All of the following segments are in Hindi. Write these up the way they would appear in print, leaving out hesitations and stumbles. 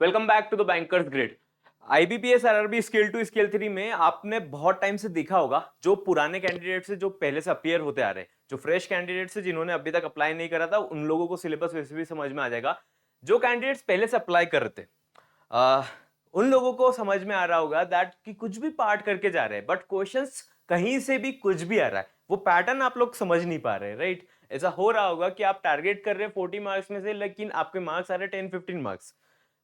Welcome back to the bankers grid. IBPS RRB scale 2 scale 3 में आपने बहुत टाइम से देखा होगा, जो पुराने कैंडिडेट से जो पहले से अपीयर होते आ रहे हैं, जो फ्रेश कैंडिडेट से जिन्होंने अभी तक अप्लाई नहीं करा था, उन लोगों को सिलेबस वैसे भी समझ में आ जाएगा। जो कैंडिडेट्स पहले से अप्लाई कर रहे थे, आ, उन लोगों को समझ में आ रहा होगा दैट कि कुछ भी पार्ट करके जा रहे हैं बट क्वेश्चंस कहीं से भी कुछ भी आ रहा है, वो पैटर्न आप लोग समझ नहीं पा रहे, राइट। ऐसा हो रहा होगा कि आप टारगेट कर रहे हैं 40 मार्क्स में से, लेकिन आपके मार्क्स आ रहे हैं 10-15 मार्क्स।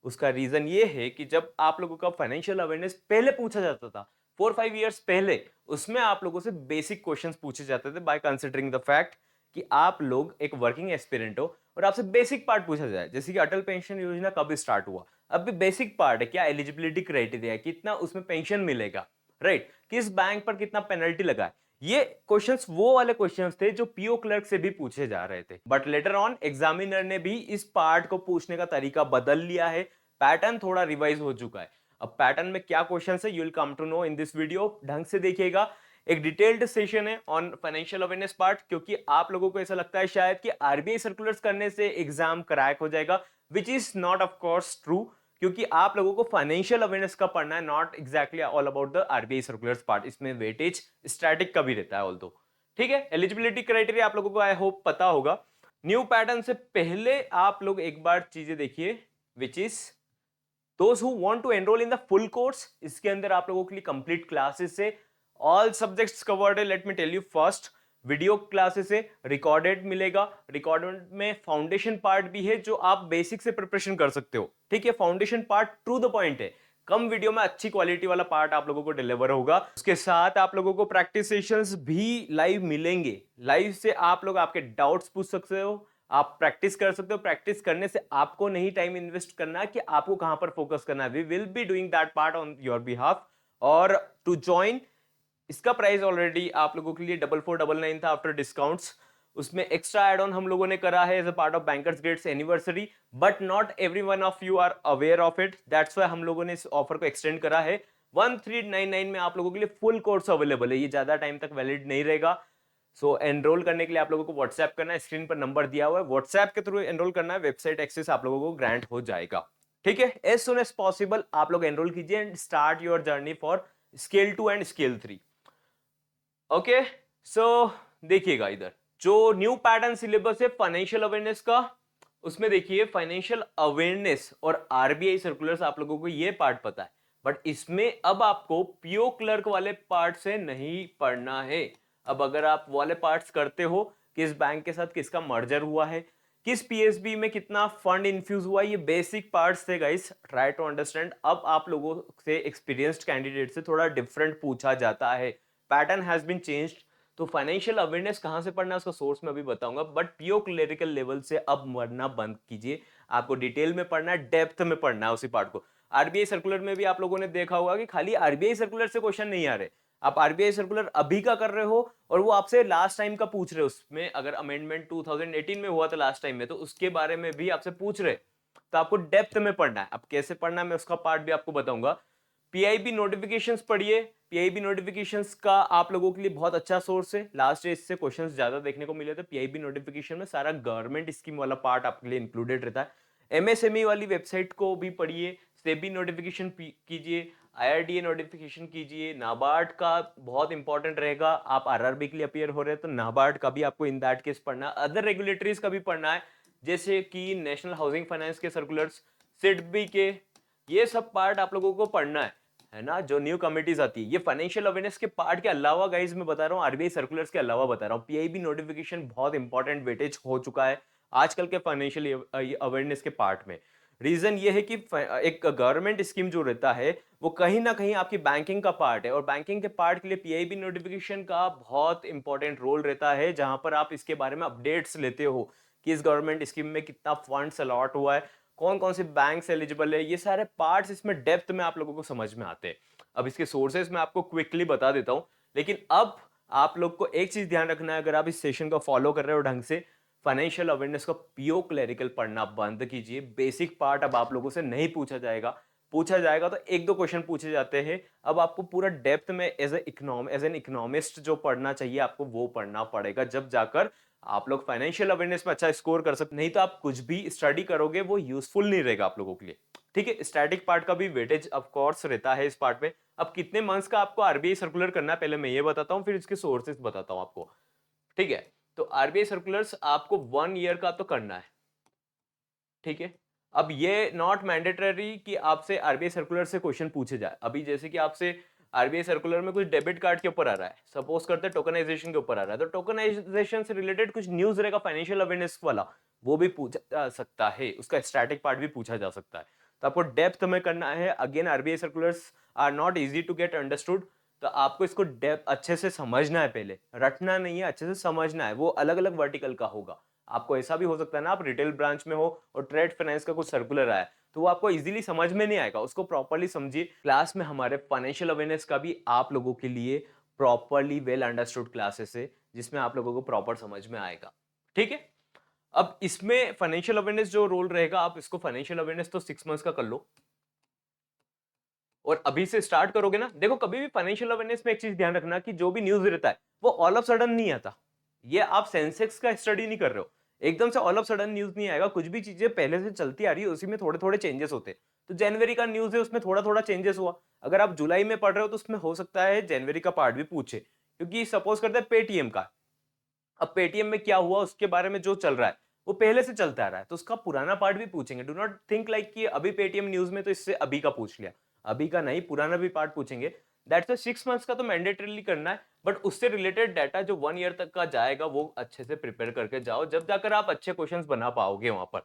उसका रीजन ये है कि जब आप लोगों का फाइनेंशियल अवेयरनेस पहले पूछा जाता था 4-5 इयर्स पहले, उसमें आप लोगों से बेसिक क्वेश्चंस पूछे जाते थे बाय कंसिडरिंग द फैक्ट कि आप लोग एक वर्किंग एस्पिरेंट हो और आपसे बेसिक पार्ट पूछा जाए, जैसे कि अटल पेंशन योजना कब स्टार्ट हुआ। अब भी बेसिक पार्ट है, क्या एलिजिबिलिटी क्राइटेरिया है, कितना उसमें पेंशन मिलेगा, राइट, किस बैंक पर कितना पेनल्टी लगा है। ये क्वेश्चंस वो वाले क्वेश्चंस थे जो पीओ क्लर्क से भी पूछे जा रहे थे, बट लेटर ऑन एग्जामिनर ने भी इस पार्ट को पूछने का तरीका बदल लिया है। पैटर्न थोड़ा रिवाइज हो चुका है। अब पैटर्न में क्या क्वेश्चन है, you will come to know in this video. ढंग से देखिएगा, एक डिटेल्ड सेशन है ऑन फाइनेंशियल अवेयरनेस पार्ट, क्योंकि आप लोगों को ऐसा लगता है शायद कि आरबीआई सर्कुलर्स करने से एग्जाम क्रैक हो जाएगा, which is not of course true, क्योंकि आप लोगों को फाइनेंशियल अवेयरनेस का पढ़ना है, not exactly all about the RBI circulars part. इसमें वेटेज स्टैटिक का भी रहता है ऑल दो, ठीक है। एलिजिबिलिटी क्राइटेरिया आप लोगों को आई होप पता होगा। न्यू पैटर्न से पहले आप लोग एक बार चीजें देखिए, which is those who want to enroll in the full course. इसके अंदर आप लोगों के लिए कंप्लीट क्लासेस है, ऑल सब्जेक्ट्स कवर्ड है। Let me tell you, first video classes है, रिकॉर्डेड मिलेगा। रिकॉर्डेड में फाउंडेशन पार्ट भी है जो आप बेसिक से प्रिपरेशन कर सकते हो, ठीक है। Foundation part two the point है, कम वीडियो में अच्छी क्वालिटी वाला पार्ट आप लोगों को डिलीवर होगा। उसके साथ आप लोगों को प्रैक्टिस सेशंस भी लाइव मिलेंगे, लाइव से आप लोग आपके डाउट्स पूछ सकते हो, आप प्रैक्टिस कर सकते हो। प्रैक्टिस करने से आपको नहीं टाइम इन्वेस्ट करना है कि आपको कहां पर फोकस करना है, we will be doing that part on your behalf. और टू ज्वाइन, इसका प्राइस ऑलरेडी आप लोगों के लिए 4499 था आफ्टर डिस्काउंट्स। उसमें एक्स्ट्रा एड ऑन हम लोगों ने करा है as a part of bankers grades anniversary, but not every one of you are aware of it, that's why हम लोगों ने इस ऑफर को एक्सटेंड करा है। 1399 में आप लोगों के लिए फुल कोर्स अवेलेबल है, ये ज्यादा टाइम तक वैलिड नहीं रहेगा। सो एनरोल करने के लिए आप लोगों को व्हाट्सएप करना है, स्क्रीन पर नंबर दिया हुआ है, व्हाट्सएप के थ्रू एनरोल करना है, वेबसाइट एक्सेस आप लोगों को ग्रांट हो जाएगा, ठीक है। एज सुन एज पॉसिबल आप लोग एनरोल कीजिए and start your journey for scale 2 and scale 3। Okay, so देखिएगा इधर जो न्यू पैटर्न सिलेबस है फाइनेंशियल अवेयरनेस का, उसमें देखिए फाइनेंशियल अवेयरनेस और आरबीआई सर्कुलर्स आप लोगों को ये पार्ट पता है, बट इसमें अब आपको पीओ क्लर्क वाले पार्ट से नहीं पढ़ना है। अब अगर आप वाले पार्ट्स करते हो, किस बैंक के साथ किसका मर्जर हुआ है, किस पीएसबी में कितना फंड इन्फ्यूज हुआ, ये बेसिक पार्ट्स थे गाइस, ट्राई टू अंडरस्टैंड। अब आप लोगों से एक्सपीरियंस्ड कैंडिडेट से थोड़ा डिफरेंट पूछा जाता है, पैटर्न हैज बीन चेंज्ड। तो फाइनेंशियल अवेयरनेस कहां से पढ़ना है उसका सोर्स मैं अभी बताऊंगा, बट पीओ क्लेरिकल लेवल से अब मरना बंद कीजिए। आपको डिटेल में पढ़ना है, डेप्थ में पढ़ना है उसी पार्ट को। आरबीआई सर्कुलर में भी आप लोगों ने देखा होगा कि खाली आरबीआई सर्कुलर से क्वेश्चन नहीं आ रहे, आप आरबीआई सर्कुलर अभी का कर रहे हो और वो आपसे लास्ट टाइम का पूछ रहे हो, उसमें अगर अमेंडमेंट 2018 में हुआ था लास्ट टाइम में, तो उसके बारे में भी आपसे पूछ रहे। तो आपको डेप्थ में पढ़ना है। अब कैसे पढ़ना है मैं उसका पार्ट भी आपको बताऊंगा। पीआईबी नोटिफिकेशंस पढ़िए, पीआईबी नोटिफिकेशंस का आप लोगों के लिए बहुत अच्छा सोर्स है, लास्ट ईयर इससे क्वेश्चंस ज्यादा देखने को मिले थे। पीआईबी नोटिफिकेशन में सारा गवर्नमेंट स्कीम वाला पार्ट आपके लिए इंक्लूडेड रहता है। एमएसएमई वाली वेबसाइट को भी पढ़िए, सेबी नोटिफिकेशन कीजिए, आईआरडीए नोटिफिकेशन कीजिए, नाबार्ड का बहुत इंपॉर्टेंट रहेगा। आप आरआरबी के लिए अपियर हो रहे हैं तो नाबार्ड का भी आपको इन दैट केस पढ़ना है। अदर रेगुलेटरीज का भी पढ़ना है, जैसे कि नेशनल हाउसिंग फाइनेंस के सर्कुलर्स, सिडबी के, ये सब पार्ट आप लोगों को पढ़ना है ना। जो न्यू कमिटीज आती है, ये फाइनेंशियल अवेयरनेस के पार्ट के अलावा गाइस मैं बता रहा हूँ, आरबीआई सर्कुलर्स के अलावा बता रहा हूँ, पीआईबी नोटिफिकेशन बहुत इंपॉर्टेंट वेटेज हो चुका है आजकल के फाइनेंशियल अवेयरनेस के पार्ट में। रीजन ये है कि एक गवर्नमेंट स्कीम जो रहता है वो कहीं ना कहीं आपकी बैंकिंग का पार्ट है, और बैंकिंग के पार्ट के लिए पीआईबी नोटिफिकेशन का बहुत इंपॉर्टेंट रोल रहता है, जहां पर आप इसके बारे में अपडेट्स लेते हो कि इस गवर्नमेंट स्कीम में कितना फंड्स अलॉट हुआ है, कौन कौन से बैंक एलिजिबल है, ये सारे पार्ट्स इसमें डेप्थ में आप लोगों को समझ में आते हैं। अब इसके सोर्सेज मैं आपको क्विकली बता देता हूं, लेकिन अब आप लोग को एक चीज ध्यान रखना है, अगर आप इस सेशन को फॉलो कर रहे हो ढंग से, फाइनेंशियल अवेयरनेस का पीओ क्लरिकल पढ़ना बंद कीजिए। बेसिक पार्ट अब आप लोगों से नहीं पूछा जाएगा, पूछा जाएगा तो एक दो क्वेश्चन पूछे जाते हैं। अब आपको पूरा डेप्थ में एज एन इकोनॉमिस्ट जो पढ़ना चाहिए आपको वो पढ़ना पड़ेगा, जब जाकर आप लोग फाइनेंशियल अवेयरनेस में अच्छा स्कोर कर सकते। नहीं तो आप कुछ भी स्टडी करोगे वो यूजफुल नहीं रहेगा आप लोगों के लिए। ठीक है, स्टैटिक पार्ट का भी वेटेज ऑफ कोर्स रहता है इस पार्ट में। अब कितने मंथ्स का आपको आरबीआई सर्कुलर करना है पहले मैं ये बताता हूँ, फिर इसके सोर्सेस बताता हूँ आपको। ठीक है, तो आरबीआई सर्कुलर्स आपको 1 ईयर का तो करना है। ठीक है, अब ये नॉट मैंडेटरी कि आपसे आरबीआई सर्कुलर से क्वेश्चन पूछे जाए। अभी जैसे कि आपसे आरबीआई सर्कुलर में कुछ डेबिट कार्ड के ऊपर आ रहा है, सपोज करते हैं टोकनाइजेशन के ऊपर आ रहा है, तो टोकनाइजेशन से रिलेटेड कुछ न्यूज रहेगा फाइनेंशियल अवेयरनेस वाला, वो भी पूछा जा सकता है, उसका स्टैटिक पार्ट भी पूछा जा सकता है। तो आपको डेप्थ में करना है। Again RBI circulars are not easy to get understood, तो आपको इसको डेप्थ अच्छे से समझना है, पहले रटना नहीं है, अच्छे से समझना है। वो अलग अलग वर्टिकल का होगा। आपको ऐसा भी हो सकता है ना, आप रिटेल ब्रांच में हो और ट्रेड फाइनेंस का कुछ सर्कुलर आया, तो वो आपको इजीली समझ में नहीं आएगा, उसको प्रॉपर्ली समझिए। क्लास में हमारे फाइनेंशियल अवेयरनेस का भी आप लोगों के लिए प्रॉपर्ली वेल अंडरस्टूड क्लासेस है, जिसमें आप लोगों को प्रॉपर समझ में आएगा। ठीक है, अब इसमें फाइनेंशियल अवेयरनेस जो रोल रहेगा, आप इसको फाइनेंशियल अवेयरनेस तो 6 मंथ्स का कर लो, और अभी से स्टार्ट करोगे ना, देखो कभी भी फाइनेंशियल अवेयरनेस में एक चीज ध्यान रखना कि जो भी न्यूज रहता है वो ऑल ऑफ सडन नहीं आता। ये आप सेंसेक्स का स्टडी नहीं कर रहे हो, एकदम से ऑल ऑफ सडन न्यूज नहीं आएगा। कुछ भी चीजें पहले से चलती आ रही है, उसी में थोड़े थोड़े चेंजेस होते हैं। तो जनवरी का न्यूज है, उसमें थोड़ा थोड़ा चेंजेस हुआ। अगर आप जुलाई में पढ़ रहे हो तो उसमें हो सकता है जनवरी का पार्ट भी पूछे, क्योंकि सपोज करते हैं पेटीएम का, अब पेटीएम में क्या हुआ उसके बारे में जो चल रहा है वो पहले से चलता आ रहा है, तो उसका पुराना पार्ट भी पूछेंगे। डू नॉट थिंक लाइक कि अभी पेटीएम न्यूज में तो इससे अभी का पूछ लिया, अभी का नहीं, पुराना भी पार्ट पूछेंगे। दैट्स 6 मंथ्स का तो मैंडेटरीली करना है, बट उससे रिलेटेड डाटा जो 1 ईयर तक का जाएगा वो अच्छे से प्रिपेयर करके जाओ, जब जाकर आप अच्छे क्वेश्चंस बना पाओगे वहां पर।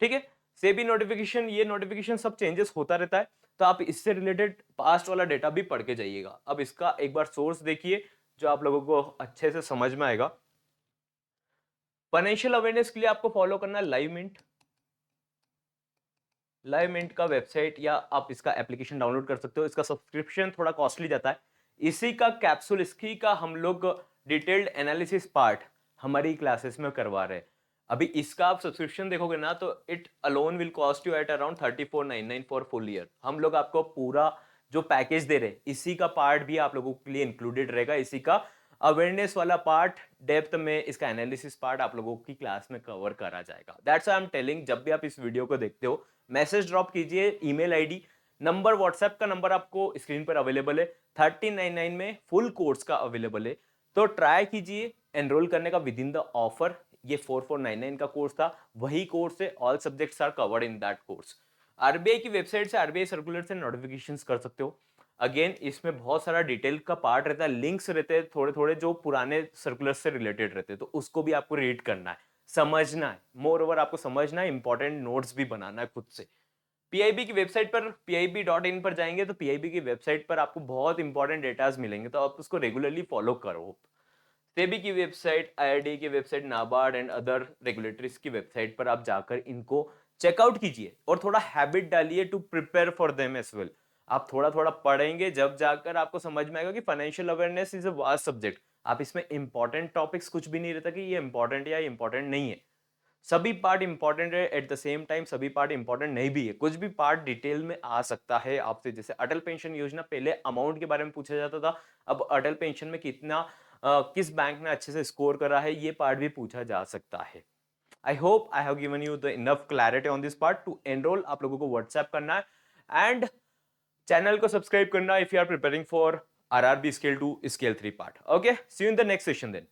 ठीक है, सेबी नोटिफिकेशन, ये नोटिफिकेशन सब चेंजेस होता रहता है, तो आप इससे रिलेटेड पास्ट वाला डेटा भी पढ़ के जाइएगा। अब इसका एक बार सोर्स देखिए जो आप लोगों को अच्छे से समझ में आएगा। फाइनेंशियल अवेयरनेस के लिए आपको फॉलो करना है लाइव मिंट। लाइव मिंट का वेबसाइट या आप इसका एप्लीकेशन डाउनलोड कर सकते हो। इसका सब्सक्रिप्शन थोड़ा कॉस्टली जाता है। इसी का कैप्सूल, इसी का हम लोग डिटेल्ड एनालिसिस पार्ट हमारी क्लासेस में करवा रहे हैं। अभी इसका आप सब्सक्रिप्शन देखोगे ना, तो it alone will cost you at around 3499 for full year. हम लोग आपको पूरा जो पैकेज दे रहे हैं, इसी का पार्ट भी आप लोगों के लिए इंक्लूडेड रहेगा। इसी का अवेयरनेस वाला पार्ट, डेप्थ में इसका एनालिसिस पार्ट आप लोगों की क्लास में कवर करा जाएगा। दैट्स आई एम टेलिंग, जब भी आप इस वीडियो को देखते हो मैसेज ड्रॉप कीजिए, ईमेल आईडी, नंबर, व्हाट्सएप का नंबर आपको स्क्रीन पर अवेलेबल है। 1399 में फुल कोर्स का अवेलेबल है, तो ट्राई कीजिए एनरोल करने का विद इन द ऑफर। ये 4499 का कोर्स था, वही कोर्स है, all subjects are covered in that course. RBI की वेबसाइट से, आरबीआई सर्कुलर से नोटिफिकेशंस कर सकते हो। अगेन इसमें बहुत सारा डिटेल का पार्ट रहता है, लिंक्स रहते हैं थोड़े थोड़े जो पुराने सर्कुलर से रिलेटेड रहते हैं, तो उसको भी आपको रीड करना है, समझना है। मोर ओवर आपको समझना है, इंपॉर्टेंट नोट्स भी बनाना है खुद से। पीआईबी की वेबसाइट पर pib.in पर जाएंगे तो पीआईबी की वेबसाइट पर आपको बहुत इंपॉर्टेंट डेटाज मिलेंगे, तो आप उसको रेगुलरली फॉलो करो। सेबी की वेबसाइट, आईआरडी की website, NABARD and other regulatories की वेबसाइट पर आप जाकर इनको चेकआउट कीजिए और थोड़ा हैबिट डालिए to prepare for them as well. आप थोड़ा थोड़ा पढ़ेंगे, जब जाकर आपको समझ में आएगा कि financial awareness is a vast subject. आप इसमें इंपॉर्टेंट टॉपिक्स कुछ भी नहीं रहता कि ये इंपॉर्टेंट या इंपॉर्टेंट नहीं है। सभी पार्ट इंपॉर्टेंट है, एट द सेम टाइम सभी पार्ट इंपॉर्टेंट नहीं भी है। कुछ भी पार्ट डिटेल में आ सकता है आपसे, जैसे अटल पेंशन योजना, पहले अमाउंट के बारे में पूछा जाता था, अब अटल पेंशन में कितना किस बैंक ने अच्छे से स्कोर करा है, ये पार्ट भी पूछा जा सकता है। I hope I have given you the enough clarity on this part. To enroll आप लोगों को व्हाट्सएप करना है एंड चैनल को सब्सक्राइब करना if you are preparing for RRB scale 2 scale 3 part. Okay, see you in the next session then.